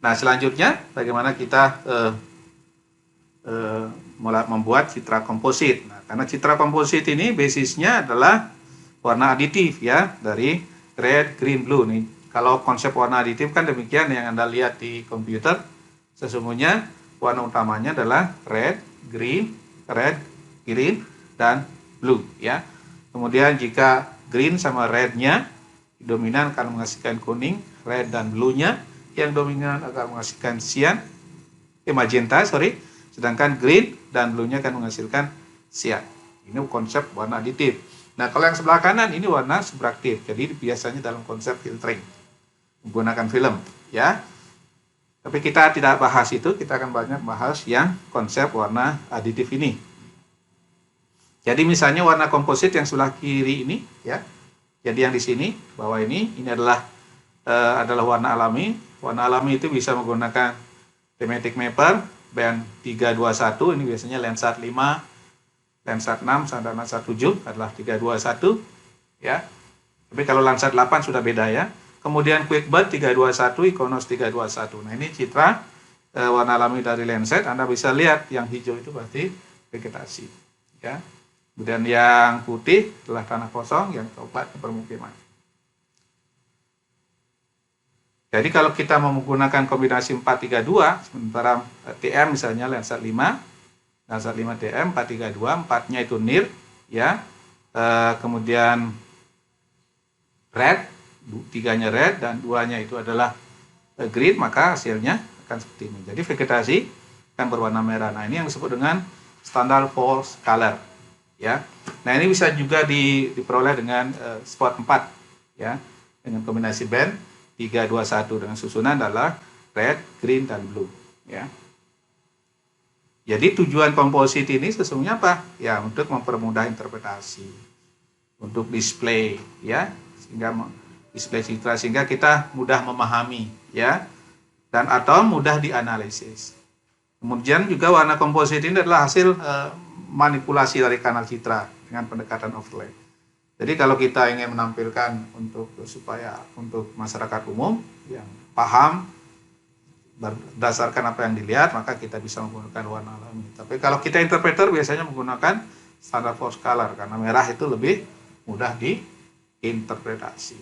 Nah, selanjutnya bagaimana kita membuat citra komposit. Nah, karena citra komposit ini basisnya adalah warna aditif ya, dari red, green, blue nih. Kalau konsep warna aditif kan demikian yang Anda lihat di komputer. Sesungguhnya warna utamanya adalah red, green, dan blue ya. Kemudian jika green sama rednya dominan akan menghasilkan kuning, red dan blue-nya yang dominan akan menghasilkan magenta, sedangkan green dan blue-nya akan menghasilkan cyan. Ini konsep warna aditif. Nah, kalau yang sebelah kanan ini warna subtraktif. Jadi biasanya dalam konsep filtering menggunakan film ya. Tapi kita tidak bahas itu, kita akan banyak bahas yang konsep warna aditif ini. Jadi misalnya warna komposit yang sebelah kiri ini ya. Jadi yang di sini bawah ini adalah warna alami. Warna alami itu bisa menggunakan thematic mapper band 321, ini biasanya Landsat 5, Landsat 6, sampai Landsat 7 adalah 321 ya. Tapi kalau Landsat 8 sudah beda ya. Kemudian QuickBird 321, Iconos 321. Nah, ini citra warna alami dari Landsat. Anda bisa lihat yang hijau itu berarti vegetasi ya. Kemudian yang putih adalah tanah kosong, yang coklat permukiman. Jadi kalau kita menggunakan kombinasi 432, sementara TM misalnya Landsat 5, Landsat 5 TM 432, 4-nya itu NIR ya. Kemudian red, 3-nya red dan 2-nya itu adalah green, maka hasilnya akan seperti ini. Jadi vegetasi akan berwarna merah. Nah, ini yang disebut dengan standar false color ya. Nah, ini bisa juga diperoleh dengan spot 4 ya, dengan kombinasi band 321 dengan susunan adalah red, green dan blue ya. Jadi tujuan komposit ini sesungguhnya apa? Ya, untuk mempermudah interpretasi, untuk display ya, sehingga display citra sehingga kita mudah memahami ya, dan atau mudah dianalisis. Kemudian juga warna komposit ini adalah hasil manipulasi dari kanal citra dengan pendekatan overlay. Jadi kalau kita ingin menampilkan supaya untuk masyarakat umum yang paham berdasarkan apa yang dilihat, maka kita bisa menggunakan warna alami. Tapi kalau kita interpreter biasanya menggunakan standar false color karena merah itu lebih mudah diinterpretasi.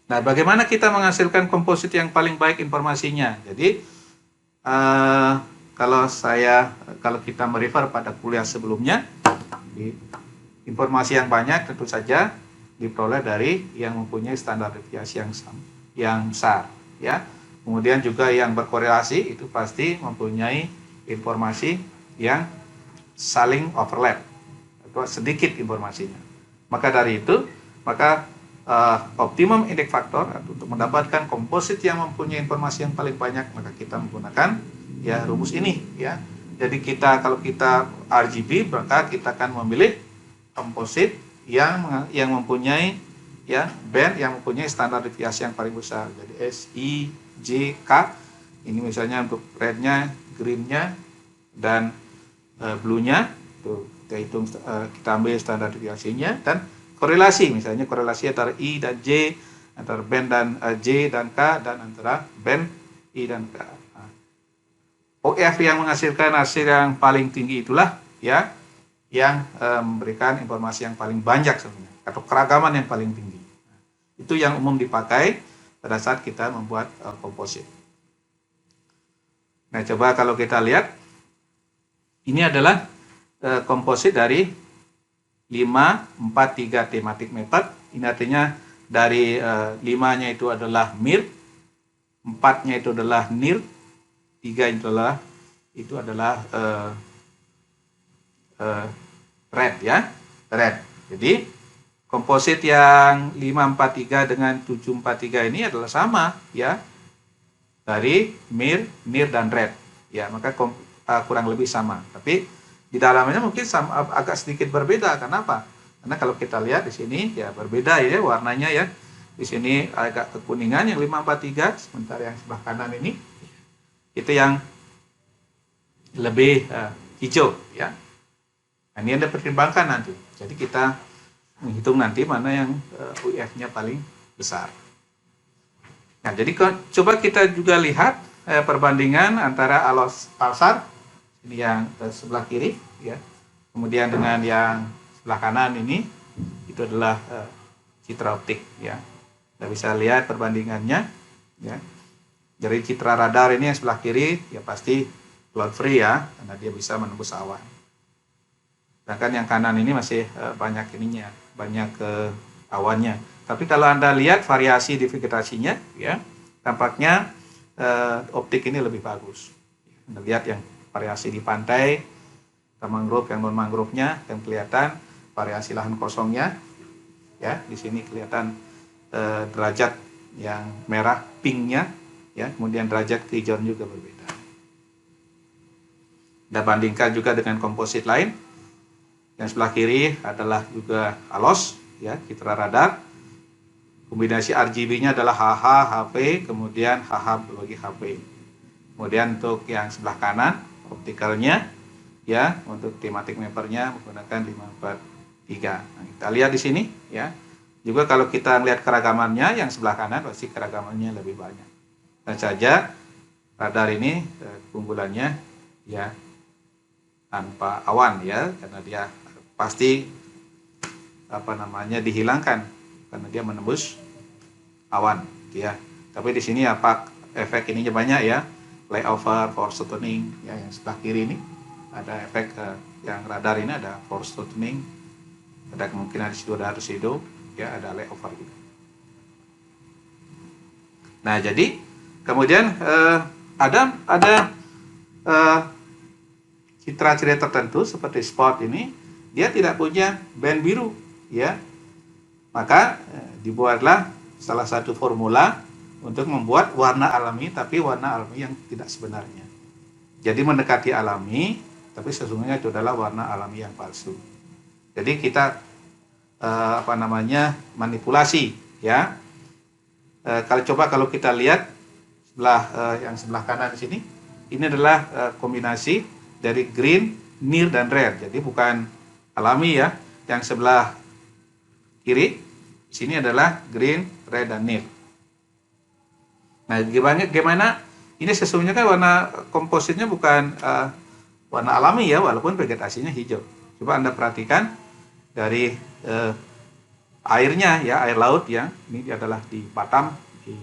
Nah, bagaimana kita menghasilkan komposit yang paling baik informasinya? Jadi kalau kita merefer pada kuliah sebelumnya, informasi yang banyak tentu saja diperoleh dari yang mempunyai standar deviasi yang besar ya. Kemudian juga yang berkorelasi itu pasti mempunyai informasi yang saling overlap atau sedikit informasinya. Maka dari itu, optimum index factor untuk mendapatkan komposit yang mempunyai informasi yang paling banyak, maka kita menggunakan ya rumus ini ya. Jadi kalau kita RGB, maka kita akan memilih komposit yang mempunyai ya band yang mempunyai standar deviasi yang paling besar. Jadi S, I, J, K. Ini misalnya untuk rednya, greennya dan blue-nya itu kita ambil standar deviasinya, dan korelasi misalnya korelasi antara I dan J, antara band dan J dan K, dan antara band I dan K. OF yang menghasilkan hasil yang paling tinggi itulah ya yang memberikan informasi yang paling banyak sebenarnya atau keragaman yang paling tinggi. Itu yang umum dipakai pada saat kita membuat komposit. Nah, coba kalau kita lihat, ini adalah komposit dari 543 thematic method. Ini artinya dari 5-nya itu adalah MIR, 4-nya itu adalah NIR, 3 itu adalah red ya, red. Jadi komposit yang 543 dengan 743 ini adalah sama ya, dari MIR, NIR dan red ya, maka kurang lebih sama. Tapi di dalamnya mungkin agak sedikit berbeda. Kenapa? Karena kalau kita lihat di sini ya berbeda ya warnanya ya. Di sini agak kekuningan yang 543, sementara yang sebelah kanan ini itu yang lebih hijau ya. Nah, ini Anda pertimbangkan nanti. Jadi kita menghitung nanti mana yang UF-nya paling besar. Nah, jadi coba kita juga lihat perbandingan antara alos pulsar ini yang sebelah kiri, ya. Kemudian dengan yang sebelah kanan ini itu adalah citra optik, ya. Kita bisa lihat perbandingannya, ya. Dari citra radar ini yang sebelah kiri ya pasti cloud free ya, karena dia bisa menembus awan. Sedangkan yang kanan ini masih banyak ininya, banyak awannya. Tapi kalau Anda lihat variasi di vegetasinya, ya, tampaknya optik ini lebih bagus. Anda lihat yang variasi di pantai, mangrove yang non mangrove-nya, yang kelihatan variasi lahan kosongnya, ya, di sini kelihatan derajat yang merah pinknya, ya, kemudian derajat kehijauan juga berbeda. Kita bandingkan juga dengan komposit lain. Yang sebelah kiri adalah juga ALOS, ya, citra radar. Kombinasi RGB-nya adalah HH, HP, kemudian HH bagi HP. Kemudian untuk yang sebelah kanan, optikalnya, ya, untuk thematic mappernya menggunakan 543. Nah, kita lihat di sini, ya. Juga kalau kita lihat keragamannya, yang sebelah kanan pasti keragamannya lebih banyak. Dan saja radar ini keunggulannya, ya, tanpa awan, ya, karena dia pasti dihilangkan karena dia menembus awan, ya. Tapi di sini apa efek ininya banyak, ya, layover, force tuning, ya, yang sebelah kiri ini ada efek yang radar ini ada force tuning, ada kemungkinan di situ ada residu, ya, ada layover juga. Nah, jadi kemudian ada citra-citra tertentu seperti spot ini dia tidak punya band biru, ya, maka dibuatlah salah satu formula untuk membuat warna alami, tapi warna alami yang tidak sebenarnya. Jadi mendekati alami, tapi sesungguhnya itu adalah warna alami yang palsu. Jadi kita manipulasi, ya. Kalau kita lihat yang sebelah kanan di sini, ini adalah kombinasi dari green, near, dan red. Jadi bukan alami, ya. Yang sebelah kiri di sini adalah green, red, dan near. Nah, gimana? Ini sesungguhnya kan warna kompositnya bukan warna alami, ya, walaupun vegetasinya hijau. Coba Anda perhatikan dari airnya, ya, air laut, ya. Ini adalah di Batam, di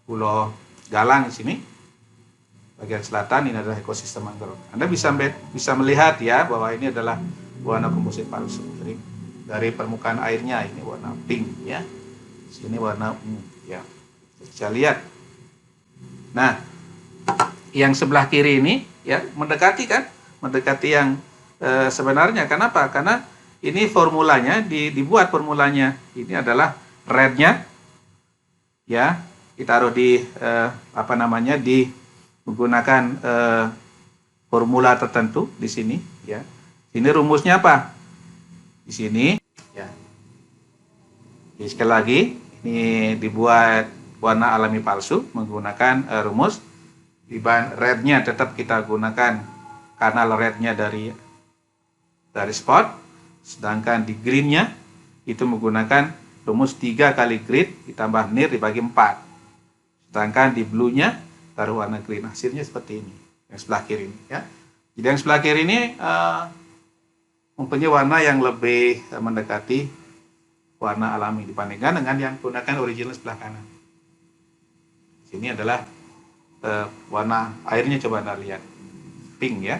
Pulau Galang di sini. Bagian selatan ini adalah ekosistem mangrove. Anda bisa melihat, ya, bahwa ini adalah warna komposit palsu. Jadi dari permukaan airnya ini warna pink, ya. Sini warna ungu, ya. Bisa lihat. Nah, yang sebelah kiri ini, ya, mendekati yang sebenarnya. Kenapa? Karena ini formulanya dibuat formulanya. Ini adalah rednya, ya, ditaruh di menggunakan formula tertentu di sini, ya. Ini rumusnya apa? Di sini, ya. Jadi sekali lagi ini dibuat warna alami palsu menggunakan rumus. Di rednya tetap kita gunakan kanal rednya dari spot, sedangkan di greennya itu menggunakan rumus 3 kali grid ditambah near dibagi 4. Sedangkan di blue-nya taruh warna green. Hasilnya seperti ini, yang sebelah kiri ini, ya. Jadi yang sebelah kiri ini mempunyai warna yang lebih mendekati warna alami dibandingkan dengan yang gunakan original sebelah kanan. Ini adalah warna airnya, coba Anda lihat, pink, ya.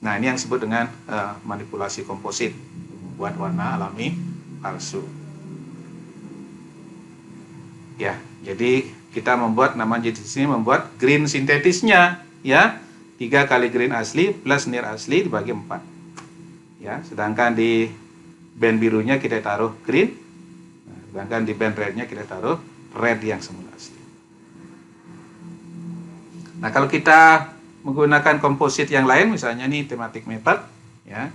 Nah, ini yang disebut dengan manipulasi komposit, membuat warna alami palsu. Ya, jadi kita membuat di sini membuat green sintetisnya, ya. 3 kali green asli plus near asli dibagi 4. Ya, sedangkan di band birunya kita taruh green, sedangkan di band rednya kita taruh red yang semula asli. Nah, kalau kita menggunakan komposit yang lain, misalnya nih thematic method, ya,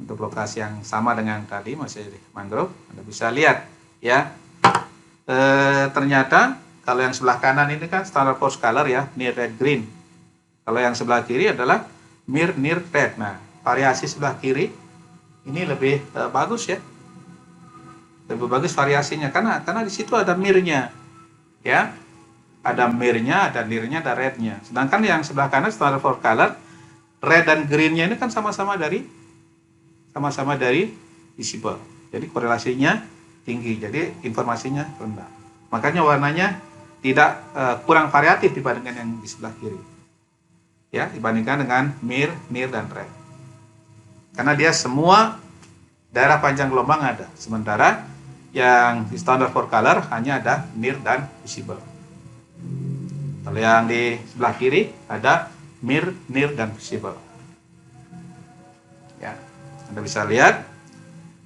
untuk lokasi yang sama dengan tadi masih di mangrove, Anda bisa lihat, ya, ternyata kalau yang sebelah kanan ini kan standard force color, ya, near red green. Kalau yang sebelah kiri adalah near red. Nah, variasi sebelah kiri ini lebih bagus, ya, lebih bagus variasinya karena di situ ada mirnya, ya. Ada mirnya, ada near-nya, ada red-nya. Sedangkan yang sebelah kanan standard for color, red dan green-nya ini kan sama-sama dari visible. Jadi korelasinya tinggi, jadi informasinya rendah. Makanya warnanya tidak kurang variatif dibandingkan yang di sebelah kiri. Ya, dibandingkan dengan mir, near dan red. Karena dia semua daerah panjang gelombang ada. Sementara yang di standard for color hanya ada near dan visible. Kalau yang di sebelah kiri ada mir, near dan visible. Ya, Anda bisa lihat.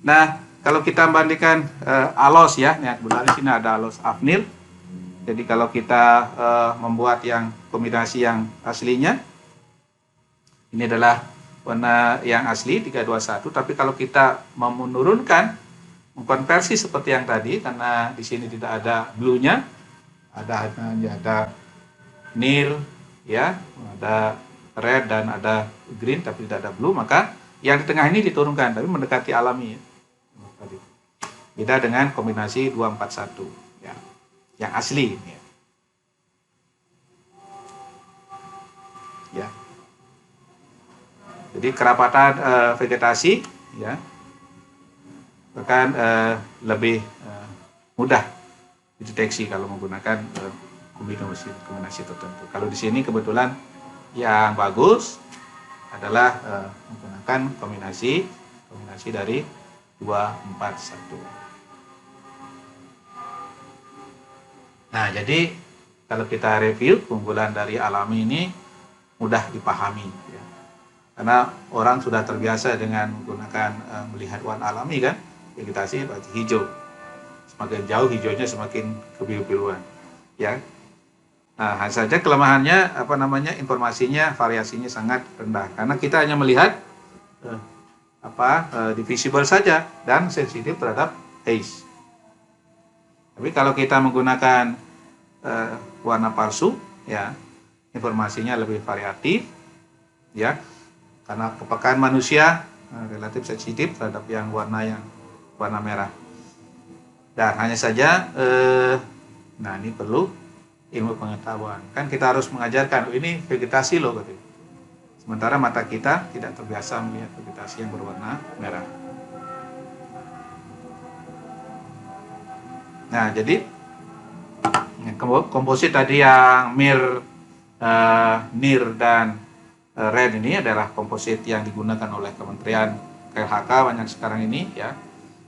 Nah, kalau kita bandingkan alos ya, nah kebetulan di sini ada alos Afnir. Jadi kalau kita membuat yang kombinasi yang aslinya, ini adalah warna yang asli 321. Tapi kalau kita mau menurunkan, mengkonversi seperti yang tadi, karena di sini tidak ada blue-nya, ada near, ya, ada red dan ada green, tapi tidak ada blue, maka yang di tengah ini diturunkan, tapi mendekati alami. Ya. Beda dengan kombinasi 241, ya, yang asli. Ya. Jadi kerapatan vegetasi, ya, bahkan lebih mudah dideteksi kalau menggunakan kombinasi tertentu. Kalau di sini kebetulan yang bagus adalah menggunakan kombinasi dari 241. Nah, jadi kalau kita review, keunggulan dari alami ini mudah dipahami, ya. Karena orang sudah terbiasa dengan menggunakan melihat warna alami kan, vegetasi berarti hijau. Semakin jauh hijaunya semakin kebiru-biruan, ya. Nah, hanya saja kelemahannya informasinya variasinya sangat rendah karena kita hanya melihat divisible saja dan sensitif terhadap haze. Tapi kalau kita menggunakan warna palsu, ya, informasinya lebih variatif, ya, karena kepekaan manusia relatif sensitif terhadap yang warna merah. Dan hanya saja, nah ini perlu ilmu pengetahuan. Kan kita harus mengajarkan, ini vegetasi loh, gitu. Sementara mata kita tidak terbiasa melihat vegetasi yang berwarna merah. Nah, jadi komposit tadi yang mir, near dan red ini adalah komposit yang digunakan oleh Kementerian KLHK banyak sekarang ini, ya.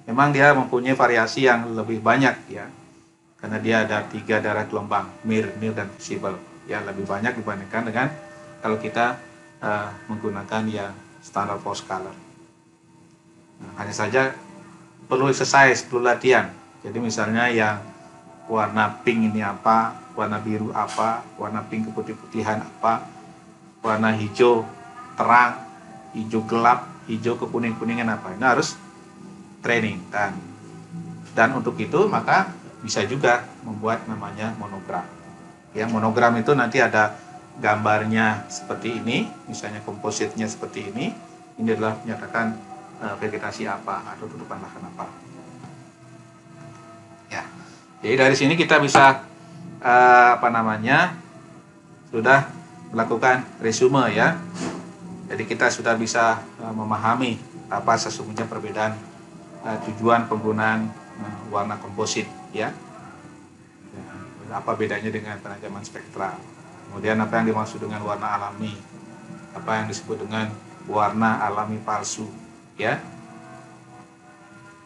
Memang dia mempunyai variasi yang lebih banyak, ya. Karena dia ada 3 daerah gelombang, mir, near dan visible, ya, lebih banyak dibandingkan dengan kalau kita menggunakan yang standard for color. Nah, hanya saja perlu exercise, perlu latihan. Jadi misalnya yang warna pink ini apa, warna biru apa, warna pink keputih-putihan apa, warna hijau terang, hijau gelap, hijau kekuning-kuningan apa. Ini harus training, dan untuk itu maka bisa juga membuat namanya monogram. Yang monogram itu nanti ada gambarnya seperti ini, misalnya kompositnya seperti ini adalah menyatakan vegetasi apa atau tutupan lahan apa. Ya, jadi dari sini kita bisa sudah melakukan resume, ya. Jadi kita sudah bisa memahami apa sesungguhnya perbedaan tujuan penggunaan warna komposit, ya. Apa bedanya dengan penajaman spektral, kemudian apa yang dimaksud dengan warna alami, apa yang disebut dengan warna alami palsu, ya.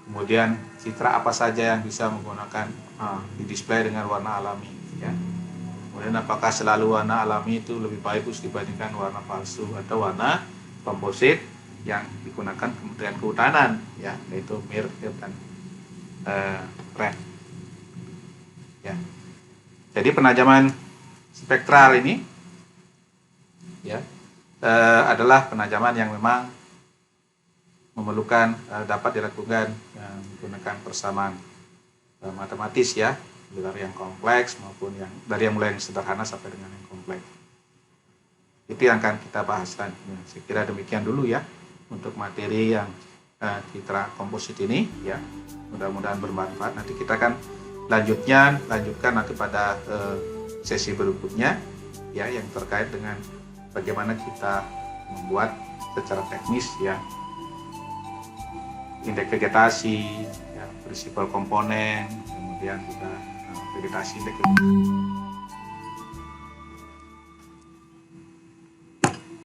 Kemudian citra apa saja yang bisa menggunakan di-display dengan warna alami, ya. Kemudian apakah selalu warna alami itu lebih bagus dibandingkan warna palsu atau warna komposit yang digunakan Kementerian Kehutanan, ya, yaitu mir dan red, ya. Jadi penajaman spektral ini, ya, adalah penajaman yang memang memerlukan dapat dilakukan menggunakan persamaan matematis, ya, dari yang kompleks maupun dari yang mulai sederhana sampai dengan yang kompleks. Itu yang akan kita bahaskan. Ya, saya kira demikian dulu, ya, untuk materi yang citra komposit ini, ya. Mudah-mudahan bermanfaat. Nanti kita akan lanjutkan nanti pada sesi berikutnya ya, yang terkait dengan bagaimana kita membuat secara teknis ya indeks vegetasi, ya, prinsipal komponen, kemudian juga vegetasi indeks.